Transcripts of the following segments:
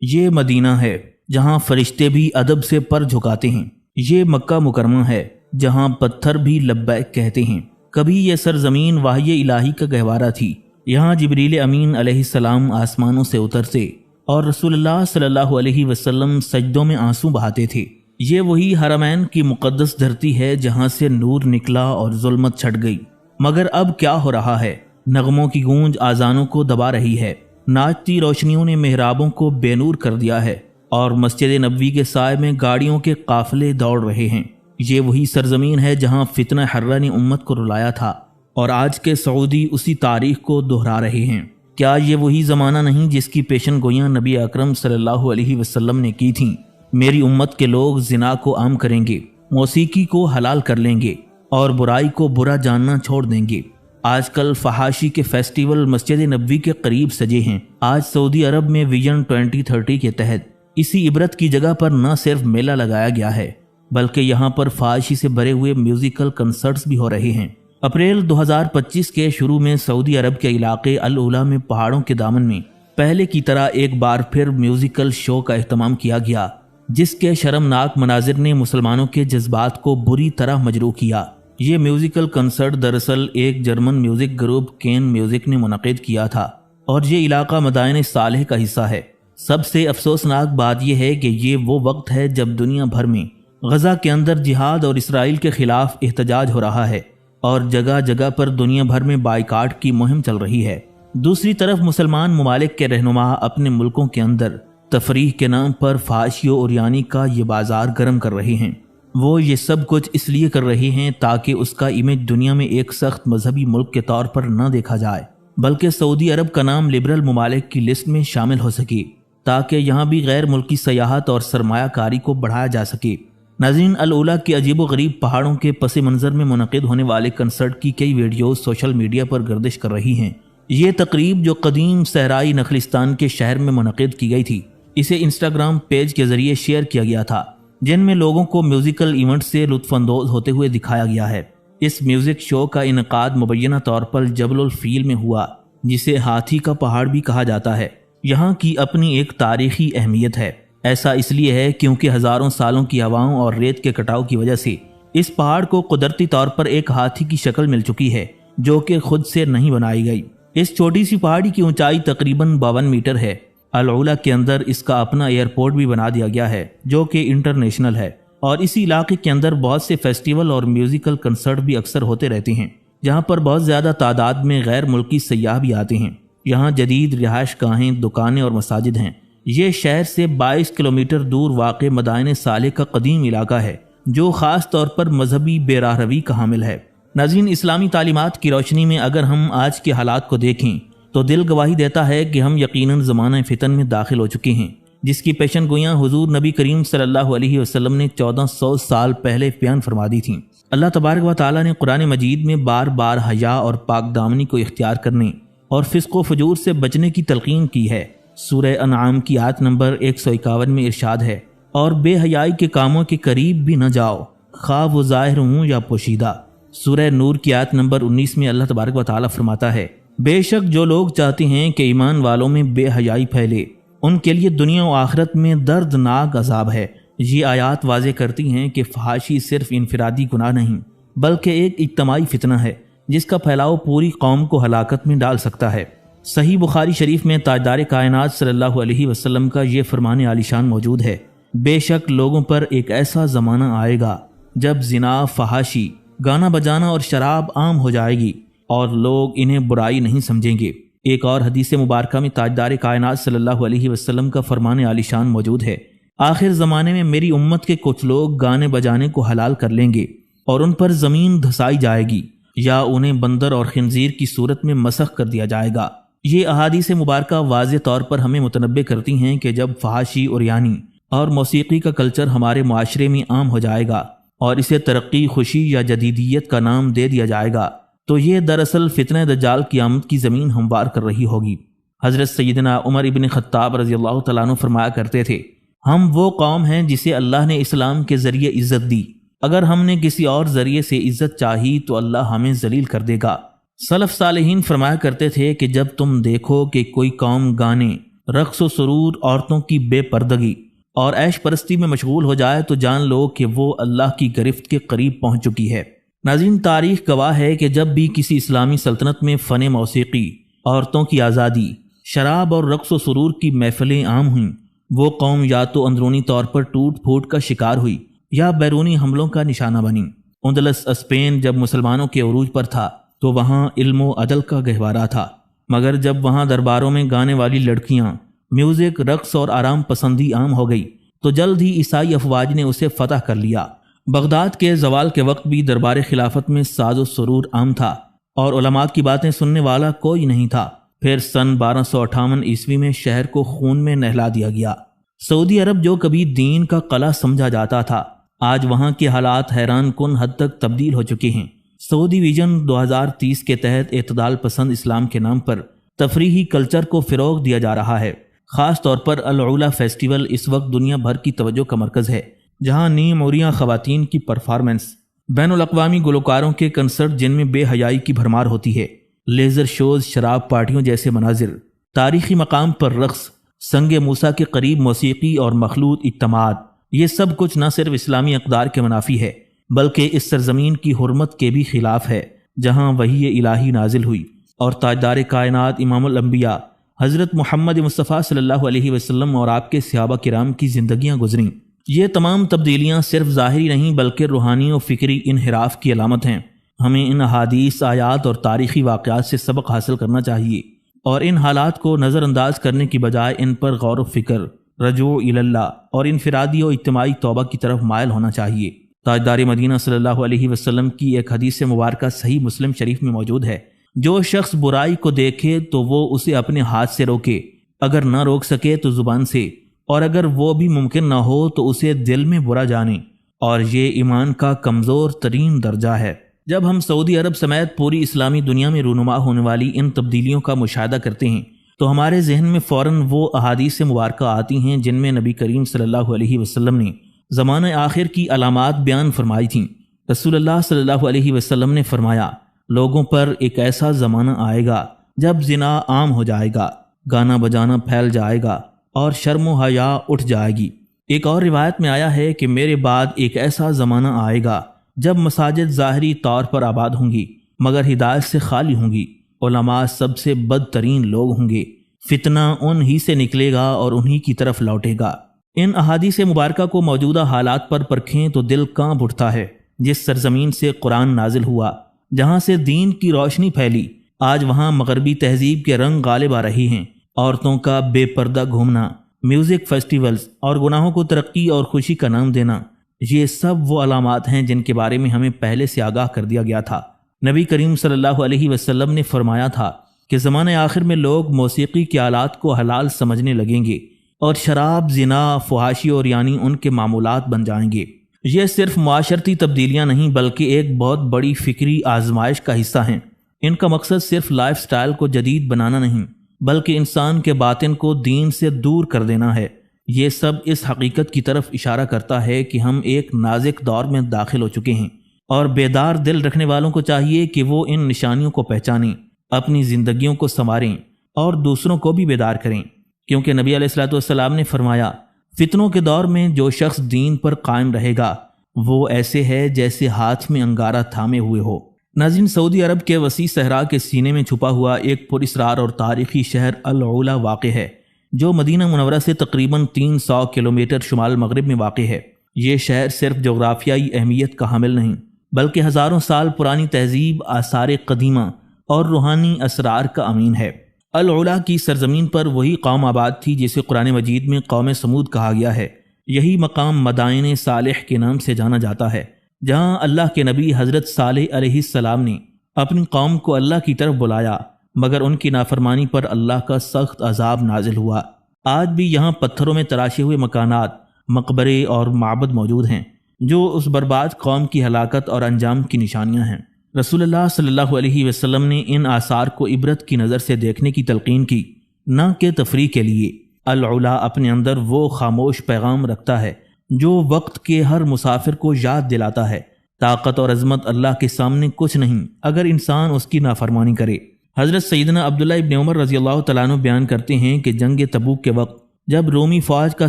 یہ مدینہ ہے جہاں فرشتے بھی ادب سے پر جھکاتے ہیں۔ یہ مکہ مکرمہ ہے جہاں پتھر بھی لبیک کہتے ہیں۔ کبھی یہ سرزمین وحی الہی کا گہوارہ تھی۔ یہاں جبریل امین علیہ السلام آسمانوں سے اترتے اور رسول اللہ صلی اللہ علیہ وسلم سجدوں میں آنسو بہاتے تھے۔ یہ وہی حرمین کی مقدس دھرتی ہے جہاں سے نور نکلا اور ظلمت چھٹ گئی۔ مگر اب کیا ہو رہا ہے؟ نغموں کی گونج آذانوں کو دبا رہی ہے، ناچتی روشنیوں نے محرابوں کو بے نور کر دیا ہے اور مسجد نبوی کے سائے میں گاڑیوں کے قافلے دوڑ رہے ہیں۔ یہ وہی سرزمین ہے جہاں فتنہ حرہ نے امت کو رلایا تھا اور آج کے سعودی اسی تاریخ کو دہرا رہے ہیں۔ کیا یہ وہی زمانہ نہیں جس کی پیشن گوئیاں نبی اکرم صلی اللہ علیہ وسلم نے کی تھیں؟ میری امت کے لوگ زنا کو عام کریں گے، موسیقی کو حلال کر لیں گے اور برائی کو برا جاننا چھوڑ دیں گے۔ آج کل فحاشی کے فیسٹیول مسجد نبوی کے قریب سجے ہیں۔ آج سعودی عرب میں ویژن 2030 کے تحت اسی عبرت کی جگہ پر نہ صرف میلہ لگایا گیا ہے بلکہ یہاں پر فحاشی سے بھرے ہوئے میوزیکل کنسرٹس بھی ہو رہے ہیں۔ اپریل 2025 کے شروع میں سعودی عرب کے علاقے العلا میں پہاڑوں کے دامن میں پہلے کی طرح ایک بار پھر میوزیکل شو کا اہتمام کیا گیا، جس کے شرمناک مناظر نے مسلمانوں کے جذبات کو بری طرح مجروح کیا۔ یہ میوزیکل کنسرٹ دراصل ایک German music group can music نے منعقد کیا تھا اور یہ علاقہ مدائن صالح کا حصہ ہے۔ سب سے افسوسناک بات یہ ہے کہ یہ وہ وقت ہے جب دنیا بھر میں غزہ کے اندر جہاد اور اسرائیل کے خلاف احتجاج ہو رہا ہے اور جگہ جگہ پر دنیا بھر میں بائیکاٹ کی مہم چل رہی ہے۔ دوسری طرف مسلمان ممالک کے رہنما اپنے ملکوں کے اندر تفریح کے نام پر فحاشی و عریانی کا یہ بازار گرم کر رہے ہیں۔ وہ یہ سب کچھ اس لیے کر رہے ہیں تاکہ اس کا امیج دنیا میں ایک سخت مذہبی ملک کے طور پر نہ دیکھا جائے، بلکہ سعودی عرب کا نام لبرل ممالک کی لسٹ میں شامل ہو سکے تاکہ یہاں بھی غیر ملکی سیاحت اور سرمایہ کاری کو بڑھایا جا سکے۔ ناظرین، العلا کے عجیب و غریب پہاڑوں کے پس منظر میں منعقد ہونے والے کنسرٹ کی کئی ویڈیوز سوشل میڈیا پر گردش کر رہی ہیں۔ یہ تقریب جو قدیم صحرائی نخلستان کے شہر میں منعقد کی گئی تھی، اسے انسٹاگرام پیج کے ذریعے شیئر کیا گیا تھا، جن میں لوگوں کو میوزیکل ایونٹ سے لطف اندوز ہوتے ہوئے دکھایا گیا ہے۔ اس میوزک شو کا انعقاد مبینہ طور پر جبل الفیل میں ہوا، جسے ہاتھی کا پہاڑ بھی کہا جاتا ہے۔ یہاں کی اپنی ایک تاریخی اہمیت ہے۔ ایسا اس لیے ہے کیونکہ ہزاروں سالوں کی ہواؤں اور ریت کے کٹاؤ کی وجہ سے اس پہاڑ کو قدرتی طور پر ایک ہاتھی کی شکل مل چکی ہے جو کہ خود سے نہیں بنائی گئی۔ اس چھوٹی سی پہاڑی کی اونچائی تقریباً 52 میٹر ہے۔ العلا کے اندر اس کا اپنا ایئرپورٹ بھی بنا دیا گیا ہے جو کہ انٹرنیشنل ہے، اور اسی علاقے کے اندر بہت سے فیسٹیول اور میوزیکل کنسرٹ بھی اکثر ہوتے رہتے ہیں، جہاں پر بہت زیادہ تعداد میں غیر ملکی سیاح بھی آتے ہیں۔ یہاں جدید رہائش گاہیں، دکانیں اور مساجد ہیں۔ یہ شہر سے 22 کلومیٹر دور واقع مدائن صالح کا قدیم علاقہ ہے جو خاص طور پر مذہبی بے راہ روی کا حامل ہے۔ ناظرین، اسلامی تعلیمات کی روشنی میں اگر ہم آج کے حالات کو دیکھیں تو دل گواہی دیتا ہے کہ ہم یقیناً زمانہ فتن میں داخل ہو چکے ہیں، جس کی پیشن گوئیاں حضور نبی کریم صلی اللہ علیہ وسلم نے 1400 سال پہلے بیان فرما دی تھیں۔ اللہ تبارک و تعالیٰ نے قرآن مجید میں بار بار حیا اور پاک دامنی کو اختیار کرنے اور فسق و فجور سے بچنے کی تلقین کی ہے۔ سورہ انعام کی آیت نمبر 151 میں ارشاد ہے، اور بے حیائی کے کاموں کے قریب بھی نہ جاؤ، خواہ وہ ظاہر ہوں یا پوشیدہ۔ سورہ نور کی آیت نمبر 19 میں اللہ تبارک و تعالیٰ فرماتا ہے، بے شک جو لوگ چاہتے ہیں کہ ایمان والوں میں بے حیائی پھیلے، ان کے لیے دنیا و آخرت میں دردناک عذاب ہے۔ یہ آیات واضح کرتی ہیں کہ فحاشی صرف انفرادی گناہ نہیں بلکہ ایک اجتماعی فتنہ ہے جس کا پھیلاؤ پوری قوم کو ہلاکت میں ڈال سکتا ہے۔ صحیح بخاری شریف میں تاجدار کائنات صلی اللہ علیہ وسلم کا یہ فرمان عالی شان موجود ہے، بے شک لوگوں پر ایک ایسا زمانہ آئے گا جب زنا، فحاشی، گانا بجانا اور شراب عام ہو جائے گی اور لوگ انہیں برائی نہیں سمجھیں گے۔ ایک اور حدیث مبارکہ میں تاجدار کائنات صلی اللہ علیہ وسلم کا فرمان عالی شان موجود ہے، آخر زمانے میں میری امت کے کچھ لوگ گانے بجانے کو حلال کر لیں گے اور ان پر زمین دھسائی جائے گی یا انہیں بندر اور خنزیر کی صورت میں مسخ کر دیا جائے گا۔ یہ احادیث مبارکہ واضح طور پر ہمیں متنبہ کرتی ہیں کہ جب فحاشی، عریانی اور موسیقی کا کلچر ہمارے معاشرے میں عام ہو جائے گا اور اسے ترقی، خوشی یا جدیدیت کا نام دے دیا جائے گا تو یہ دراصل فتنہ دجال کی آمد کی زمین ہموار کر رہی ہوگی۔ حضرت سیدنا عمر ابن خطاب رضی اللہ تعالیٰ عنہ فرمایا کرتے تھے، ہم وہ قوم ہیں جسے اللہ نے اسلام کے ذریعے عزت دی، اگر ہم نے کسی اور ذریعے سے عزت چاہی تو اللہ ہمیں ذلیل کر دے گا۔ سلف صالحین فرمایا کرتے تھے کہ جب تم دیکھو کہ کوئی قوم گانے، رقص و سرور، عورتوں کی بے پردگی اور عیش پرستی میں مشغول ہو جائے تو جان لو کہ وہ اللہ کی گرفت کے قریب پہنچ چکی ہے۔ ناظرین، تاریخ گواہ ہے کہ جب بھی کسی اسلامی سلطنت میں فن موسیقی، عورتوں کی آزادی، شراب اور رقص و سرور کی محفلیں عام ہوئیں، وہ قوم یا تو اندرونی طور پر ٹوٹ پھوٹ کا شکار ہوئی یا بیرونی حملوں کا نشانہ بنی۔ اندلس اسپین جب مسلمانوں کے عروج پر تھا تو وہاں علم و عدل کا گہوارہ تھا، مگر جب وہاں درباروں میں گانے والی لڑکیاں، میوزک، رقص اور آرام پسندی عام ہو گئی تو جلد ہی عیسائی افواج نے اسے فتح کر لیا۔ بغداد کے زوال کے وقت بھی دربار خلافت میں ساز و سرور عام تھا اور علماء کی باتیں سننے والا کوئی نہیں تھا۔ پھر سن 1258 عیسوی میں شہر کو خون میں نہلا دیا گیا۔ سعودی عرب جو کبھی دین کا قلعہ سمجھا جاتا تھا، آج وہاں کے حالات حیران کن حد تک تبدیل ہو چکے ہیں۔ سعودی ویژن 2030 کے تحت اعتدال پسند اسلام کے نام پر تفریحی کلچر کو فروغ دیا جا رہا ہے۔ خاص طور پر العلا فیسٹیول اس وقت دنیا بھر کی توجہ کا مرکز ہے، جہاں نیم عوریاں خواتین کی پرفارمنس، بین الاقوامی گلوکاروں کے کنسرٹ جن میں بے حیائی کی بھرمار ہوتی ہے، لیزر شوز، شراب پارٹیوں جیسے مناظر، تاریخی مقام پر رقص، سنگ موسیٰ کے قریب موسیقی اور مخلوط اجتماعات، یہ سب کچھ نہ صرف اسلامی اقدار کے منافی ہے بلکہ اس سرزمین کی حرمت کے بھی خلاف ہے جہاں وحی الہی نازل ہوئی اور تاجدار کائنات امام الانبیاء حضرت محمد مصطفیٰ صلی اللہ علیہ وسلم اور آپ کے صحابہ کرام کی زندگیاں گزریں۔ یہ تمام تبدیلیاں صرف ظاہری نہیں بلکہ روحانی و فکری انحراف کی علامت ہیں۔ ہمیں ان احادیث، آیات اور تاریخی واقعات سے سبق حاصل کرنا چاہیے اور ان حالات کو نظر انداز کرنے کی بجائے ان پر غور و فکر، رجوع الی اللہ اور انفرادی و اجتماعی توبہ کی طرف مائل ہونا چاہیے۔ تاجدار مدینہ صلی اللہ علیہ وسلم کی ایک حدیث مبارکہ صحیح مسلم شریف میں موجود ہے، جو شخص برائی کو دیکھے تو وہ اسے اپنے ہاتھ سے روکے، اگر نہ روک سکے تو زبان سے، اور اگر وہ بھی ممکن نہ ہو تو اسے دل میں برا جانے، اور یہ ایمان کا کمزور ترین درجہ ہے۔ جب ہم سعودی عرب سمیت پوری اسلامی دنیا میں رونما ہونے والی ان تبدیلیوں کا مشاہدہ کرتے ہیں تو ہمارے ذہن میں فوراً وہ احادیث مبارکہ آتی ہیں جن میں نبی کریم صلی اللہ علیہ وسلم نے زمانہ آخر کی علامات بیان فرمائی تھیں۔ رسول اللہ صلی اللہ علیہ وسلم نے فرمایا، لوگوں پر ایک ایسا زمانہ آئے گا جب زنا عام ہو جائے گا، گانا بجانا پھیل جائے گا اور شرم و حیا اٹھ جائے گی۔ ایک اور روایت میں آیا ہے کہ میرے بعد ایک ایسا زمانہ آئے گا جب مساجد ظاہری طور پر آباد ہوں گی مگر ہدایت سے خالی ہوں گی، علماء سب سے بدترین لوگ ہوں گے، فتنہ ان ہی سے نکلے گا اور انہی کی طرف لوٹے گا۔ ان احادیث مبارکہ کو موجودہ حالات پر پرکھیں تو دل کانپ اٹھتا ہے۔ جس سرزمین سے قرآن نازل ہوا، جہاں سے دین کی روشنی پھیلی، آج وہاں مغربی تہذیب کے رنگ غالب آ رہی ہیں۔ عورتوں کا بے پردہ گھومنا، میوزک فیسٹیولز اور گناہوں کو ترقی اور خوشی کا نام دینا، یہ سب وہ علامات ہیں جن کے بارے میں ہمیں پہلے سے آگاہ کر دیا گیا تھا۔ نبی کریم صلی اللہ علیہ وسلم نے فرمایا تھا کہ زمانے آخر میں لوگ موسیقی کے آلات کو حلال سمجھنے لگیں گے اور شراب، زنا، فحاشی اور یعنی ان کے معمولات بن جائیں گے۔ یہ صرف معاشرتی تبدیلیاں نہیں بلکہ ایک بہت بڑی فکری آزمائش کا حصہ ہیں۔ ان کا مقصد صرف لائف سٹائل کو جدید بنانا نہیں بلکہ انسان کے باطن کو دین سے دور کر دینا ہے۔ یہ سب اس حقیقت کی طرف اشارہ کرتا ہے کہ ہم ایک نازک دور میں داخل ہو چکے ہیں اور بیدار دل رکھنے والوں کو چاہیے کہ وہ ان نشانیوں کو پہچانیں، اپنی زندگیوں کو سنواریں اور دوسروں کو بھی بیدار کریں، کیونکہ نبی علیہ الصلوۃ والسلام نے فرمایا، فتنوں کے دور میں جو شخص دین پر قائم رہے گا وہ ایسے ہے جیسے ہاتھ میں انگارہ تھامے ہوئے ہو۔ ناظرین، سعودی عرب کے وسیع صحرا کے سینے میں چھپا ہوا ایک پراسرار اور تاریخی شہر العلا واقع ہے، جو مدینہ منورہ سے تقریباً 300 کلومیٹر شمال مغرب میں واقع ہے۔ یہ شہر صرف جغرافیائی اہمیت کا حامل نہیں بلکہ ہزاروں سال پرانی تہذیب، آثار قدیمہ اور روحانی اسرار کا امین ہے۔ العلا کی سرزمین پر وہی قوم آباد تھی جسے قرآن مجید میں قوم سمود کہا گیا ہے۔ یہی مقام مدائن صالح کے نام سے جانا جاتا ہے، جہاں اللہ کے نبی حضرت صالح علیہ السلام نے اپنی قوم کو اللہ کی طرف بلایا مگر ان کی نافرمانی پر اللہ کا سخت عذاب نازل ہوا۔ آج بھی یہاں پتھروں میں تراشے ہوئے مکانات، مقبرے اور معبد موجود ہیں جو اس برباد قوم کی ہلاکت اور انجام کی نشانیاں ہیں۔ رسول اللہ صلی اللہ علیہ وسلم نے ان آثار کو عبرت کی نظر سے دیکھنے کی تلقین کی، نہ کہ تفریح کے لیے۔ العلا اپنے اندر وہ خاموش پیغام رکھتا ہے جو وقت کے ہر مسافر کو یاد دلاتا ہے، طاقت اور عظمت اللہ کے سامنے کچھ نہیں اگر انسان اس کی نافرمانی کرے۔ حضرت سیدنا عبداللہ ابن عمر رضی اللہ تعالیٰ عنہ بیان کرتے ہیں کہ جنگ تبوک کے وقت جب رومی فوج کا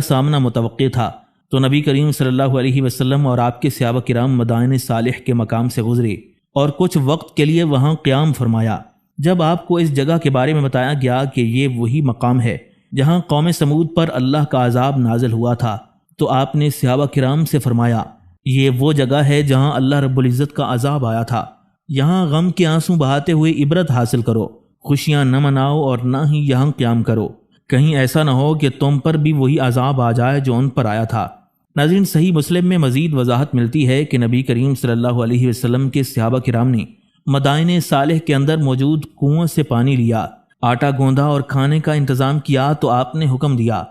سامنا متوقع تھا تو نبی کریم صلی اللہ علیہ وسلم اور آپ کے صحابہ کرام مدائن صالح کے مقام سے گزرے اور کچھ وقت کے لیے وہاں قیام فرمایا۔ جب آپ کو اس جگہ کے بارے میں بتایا گیا کہ یہ وہی مقام ہے جہاں قوم سمود پر اللہ کا عذاب نازل ہوا تھا تو آپ نے صحابہ کرام سے فرمایا، یہ وہ جگہ ہے جہاں اللہ رب العزت کا عذاب آیا تھا، یہاں غم کے آنسو بہاتے ہوئے عبرت حاصل کرو، خوشیاں نہ مناؤ اور نہ ہی یہاں قیام کرو، کہیں ایسا نہ ہو کہ تم پر بھی وہی عذاب آ جائے جو ان پر آیا تھا۔ ناظرین، صحیح مسلم میں مزید وضاحت ملتی ہے کہ نبی کریم صلی اللہ علیہ وسلم کے صحابہ کرام نے مدائن صالح کے اندر موجود کنویں سے پانی لیا، آٹا گوندا اور کھانے کا انتظام کیا تو آپ نے حکم دیا،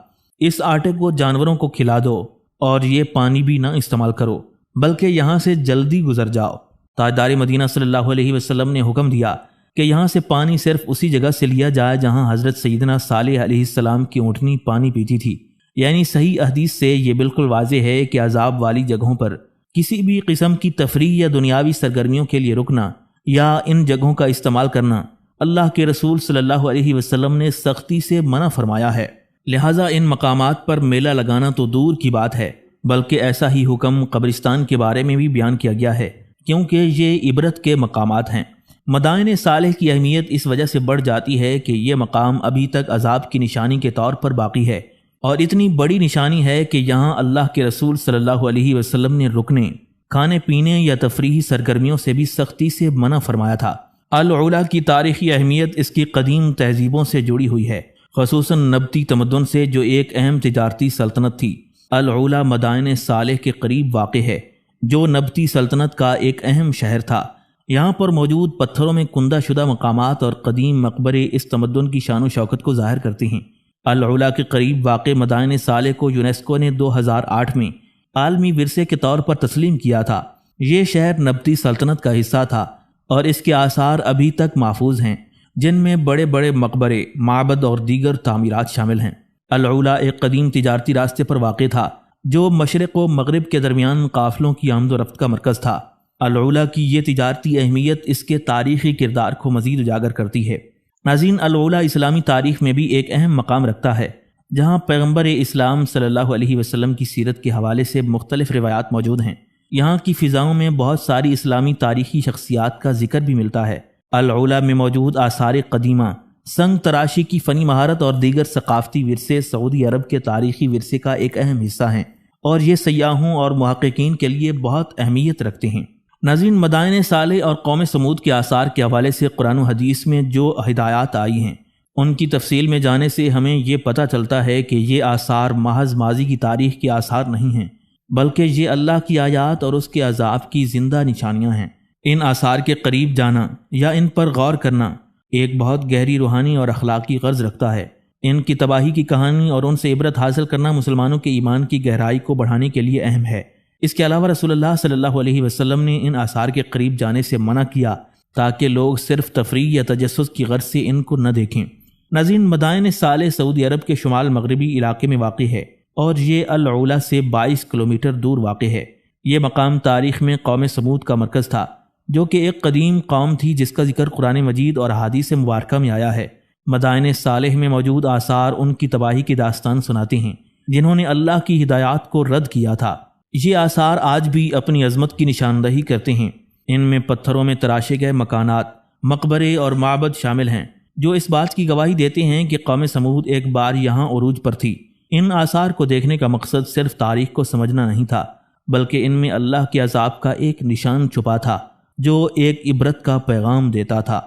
اس آٹے کو جانوروں کو کھلا دو اور یہ پانی بھی نہ استعمال کرو بلکہ یہاں سے جلدی گزر جاؤ۔ تاجدار مدینہ صلی اللہ علیہ وسلم نے حکم دیا کہ یہاں سے پانی صرف اسی جگہ سے لیا جائے جہاں حضرت سیدنا صالح علیہ السلام کی اونٹنی پانی پیتی تھی۔ یعنی صحیح حدیث سے یہ بالکل واضح ہے کہ عذاب والی جگہوں پر کسی بھی قسم کی تفریح یا دنیاوی سرگرمیوں کے لیے رکنا یا ان جگہوں کا استعمال کرنا اللہ کے رسول صلی اللہ علیہ وسلم نے سختی سے منع فرمایا ہے۔ لہٰذا ان مقامات پر میلہ لگانا تو دور کی بات ہے، بلکہ ایسا ہی حکم قبرستان کے بارے میں بھی بیان کیا گیا ہے، کیونکہ یہ عبرت کے مقامات ہیں۔ مدائن صالح کی اہمیت اس وجہ سے بڑھ جاتی ہے کہ یہ مقام ابھی تک عذاب کی نشانی کے طور پر باقی ہے، اور اتنی بڑی نشانی ہے کہ یہاں اللہ کے رسول صلی اللہ علیہ وسلم نے رکنے، کھانے پینے یا تفریحی سرگرمیوں سے بھی سختی سے منع فرمایا تھا۔ العلا کی تاریخی اہمیت اس کی قدیم تہذیبوں سے جڑی ہوئی ہے، خصوصاً نبطی تمدن سے جو ایک اہم تجارتی سلطنت تھی۔ العلا مدائن صالح کے قریب واقع ہے جو نبطی سلطنت کا ایک اہم شہر تھا۔ یہاں پر موجود پتھروں میں کندہ شدہ مقامات اور قدیم مقبرے اس تمدن کی شان و شوکت کو ظاہر کرتے ہیں۔ العلا کے قریب واقع مدائن صالح کو یونیسکو نے 2008 میں عالمی ورثے کے طور پر تسلیم کیا تھا۔ یہ شہر نبطی سلطنت کا حصہ تھا اور اس کے آثار ابھی تک محفوظ ہیں، جن میں بڑے بڑے مقبرے، معبد اور دیگر تعمیرات شامل ہیں۔ العلا ایک قدیم تجارتی راستے پر واقع تھا جو مشرق و مغرب کے درمیان قافلوں کی آمد و رفت کا مرکز تھا۔ العلا کی یہ تجارتی اہمیت اس کے تاریخی کردار کو مزید اجاگر کرتی ہے۔ ناظرین، العلا اسلامی تاریخ میں بھی ایک اہم مقام رکھتا ہے، جہاں پیغمبر اسلام صلی اللہ علیہ وسلم کی سیرت کے حوالے سے مختلف روایات موجود ہیں۔ یہاں کی فضاؤں میں بہت ساری اسلامی تاریخی شخصیات کا ذکر بھی ملتا ہے۔ العلا میں موجود آثار قدیمہ، سنگ تراشی کی فنی مہارت اور دیگر ثقافتی ورثے سعودی عرب کے تاریخی ورثے کا ایک اہم حصہ ہیں، اور یہ سیاحوں اور محققین کے لیے بہت اہمیت رکھتے ہیں۔ ناظرین، مدائن صالح اور قوم سمود کے آثار کے حوالے سے قرآن و حدیث میں جو ہدایات آئی ہیں ان کی تفصیل میں جانے سے ہمیں یہ پتہ چلتا ہے کہ یہ آثار محض ماضی کی تاریخ کے آثار نہیں ہیں، بلکہ یہ اللہ کی آیات اور اس کے عذاب کی زندہ نشانیاں ہیں۔ ان آثار کے قریب جانا یا ان پر غور کرنا ایک بہت گہری روحانی اور اخلاقی غرض رکھتا ہے۔ ان کی تباہی کی کہانی اور ان سے عبرت حاصل کرنا مسلمانوں کے ایمان کی گہرائی کو بڑھانے کے لیے اہم ہے۔ اس کے علاوہ رسول اللہ صلی اللہ علیہ وسلم نے ان آثار کے قریب جانے سے منع کیا تاکہ لوگ صرف تفریح یا تجسس کی غرض سے ان کو نہ دیکھیں۔ ناظرین، مدائن صالح سعودی عرب کے شمال مغربی علاقے میں واقع ہے اور یہ العلا سے 22 کلومیٹر دور واقع ہے۔ یہ مقام تاریخ میں قوم سمود کا مرکز تھا، جو کہ ایک قدیم قوم تھی جس کا ذکر قرآن مجید اور احادیث مبارکہ میں آیا ہے۔ مدائن صالح میں موجود آثار ان کی تباہی کی داستان سناتے ہیں جنہوں نے اللہ کی ہدایات کو رد کیا تھا۔ یہ آثار آج بھی اپنی عظمت کی نشاندہی کرتے ہیں۔ ان میں پتھروں میں تراشے گئے مکانات، مقبرے اور معبد شامل ہیں جو اس بات کی گواہی دیتے ہیں کہ قوم سمود ایک بار یہاں عروج پر تھی۔ ان آثار کو دیکھنے کا مقصد صرف تاریخ کو سمجھنا نہیں تھا، بلکہ ان میں اللہ کے عذاب کا ایک نشان چھپا تھا جو ایک عبرت کا پیغام دیتا تھا۔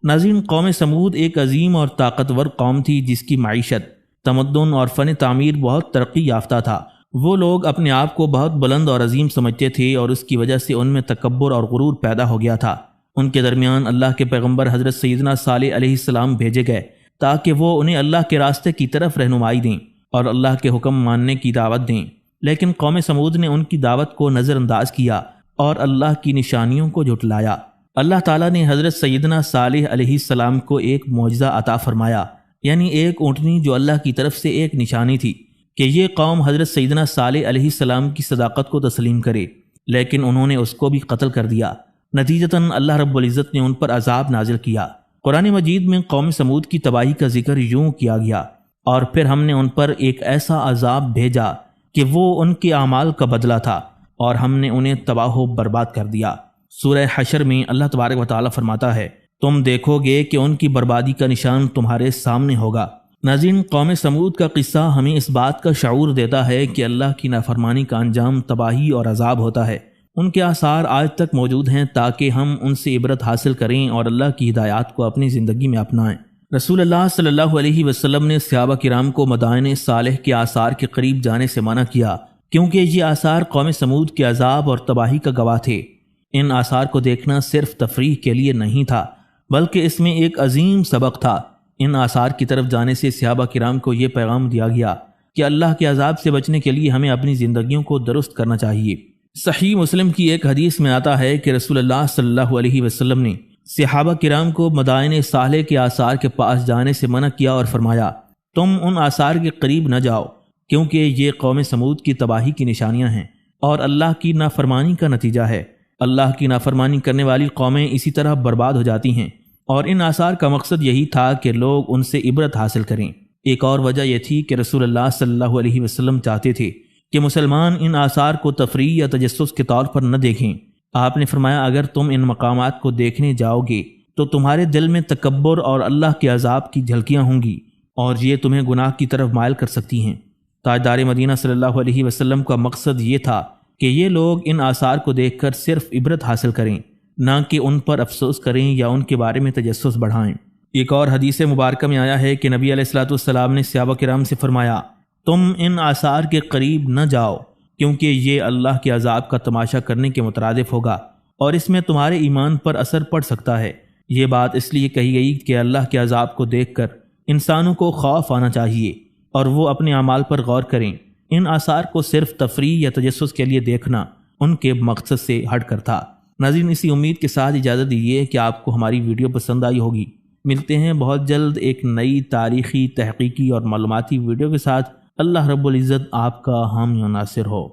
ناظرین، قوم سمود ایک عظیم اور طاقتور قوم تھی جس کی معیشت، تمدن اور فن تعمیر بہت ترقی یافتہ تھا۔ وہ لوگ اپنے آپ کو بہت بلند اور عظیم سمجھتے تھے اور اس کی وجہ سے ان میں تکبر اور غرور پیدا ہو گیا تھا۔ ان کے درمیان اللہ کے پیغمبر حضرت سیدنا صالح علیہ السلام بھیجے گئے تاکہ وہ انہیں اللہ کے راستے کی طرف رہنمائی دیں اور اللہ کے حکم ماننے کی دعوت دیں، لیکن قوم سمود نے ان کی دعوت کو نظر انداز کیا اور اللہ کی نشانیوں کو جھٹلایا۔ اللہ تعالیٰ نے حضرت سیدنا صالح علیہ السلام کو ایک معجزہ عطا فرمایا، یعنی ایک اونٹنی جو اللہ کی طرف سے ایک نشانی تھی کہ یہ قوم حضرت سیدنا صالح علیہ السلام کی صداقت کو تسلیم کرے، لیکن انہوں نے اس کو بھی قتل کر دیا۔ نتیجتاً اللہ رب العزت نے ان پر عذاب نازل کیا۔ قرآن مجید میں قوم سمود کی تباہی کا ذکر یوں کیا گیا، اور پھر ہم نے ان پر ایک ایسا عذاب بھیجا کہ وہ ان کے اعمال کا بدلہ تھا، اور ہم نے انہیں تباہ و برباد کر دیا۔ سورہ حشر میں اللہ تبارک و تعالیٰ فرماتا ہے، تم دیکھو گے کہ ان کی بربادی کا نشان تمہارے سامنے ہوگا۔ ناظرین، قوم سمود کا قصہ ہمیں اس بات کا شعور دیتا ہے کہ اللہ کی نافرمانی کا انجام تباہی اور عذاب ہوتا ہے۔ ان کے آثار آج تک موجود ہیں تاکہ ہم ان سے عبرت حاصل کریں اور اللہ کی ہدایات کو اپنی زندگی میں اپنائیں۔ رسول اللہ صلی اللہ علیہ وسلم نے صحابہ کرام کو مدائن صالح کے آثار کے قریب جانے سے منع کیا، کیونکہ یہ آثار قوم سمود کے عذاب اور تباہی کا گواہ تھے۔ ان آثار کو دیکھنا صرف تفریح کے لیے نہیں تھا، بلکہ اس میں ایک عظیم سبق تھا۔ ان آثار کی طرف جانے سے صحابہ کرام کو یہ پیغام دیا گیا کہ اللہ کے عذاب سے بچنے کے لیے ہمیں اپنی زندگیوں کو درست کرنا چاہیے۔ صحیح مسلم کی ایک حدیث میں آتا ہے کہ رسول اللہ صلی اللہ علیہ وسلم نے صحابہ کرام کو مدائن صالح کے آثار کے پاس جانے سے منع کیا اور فرمایا، تم ان آثار کے قریب نہ جاؤ، کیونکہ یہ قوم سمود کی تباہی کی نشانیاں ہیں اور اللہ کی نافرمانی کا نتیجہ ہے۔ اللہ کی نافرمانی کرنے والی قومیں اسی طرح برباد ہو جاتی ہیں، اور ان آثار کا مقصد یہی تھا کہ لوگ ان سے عبرت حاصل کریں۔ ایک اور وجہ یہ تھی کہ رسول اللہ صلی اللہ علیہ وسلم چاہتے تھے کہ مسلمان ان آثار کو تفریح یا تجسس کے طور پر نہ دیکھیں۔ آپ نے فرمایا، اگر تم ان مقامات کو دیکھنے جاؤ گے تو تمہارے دل میں تکبر اور اللہ کے عذاب کی جھلکیاں ہوں گی، اور یہ تمہیں گناہ کی طرف مائل کر سکتی ہیں۔ تاجدار مدینہ صلی اللہ علیہ وسلم کا مقصد یہ تھا کہ یہ لوگ ان آثار کو دیکھ کر صرف عبرت حاصل کریں، نہ کہ ان پر افسوس کریں یا ان کے بارے میں تجسس بڑھائیں۔ ایک اور حدیث مبارکہ میں آیا ہے کہ نبی علیہ الصلوۃ والسلام نے صحابہ کرام سے فرمایا، تم ان آثار کے قریب نہ جاؤ، کیونکہ یہ اللہ کے عذاب کا تماشا کرنے کے مترادف ہوگا، اور اس میں تمہارے ایمان پر اثر پڑ سکتا ہے۔ یہ بات اس لیے کہی گئی کہ اللہ کے عذاب کو دیکھ کر انسانوں کو خوف آنا چاہیے اور وہ اپنے اعمال پر غور کریں۔ ان آثار کو صرف تفریح یا تجسس کے لیے دیکھنا ان کے مقصد سے ہٹ کر تھا۔ ناظرین، اسی امید کے ساتھ اجازت دیجیے کہ آپ کو ہماری ویڈیو پسند آئی ہوگی۔ ملتے ہیں بہت جلد ایک نئی تاریخی، تحقیقی اور معلوماتی ویڈیو کے ساتھ۔ اللہ رب العزت آپ کا حامی و ناصر ہو۔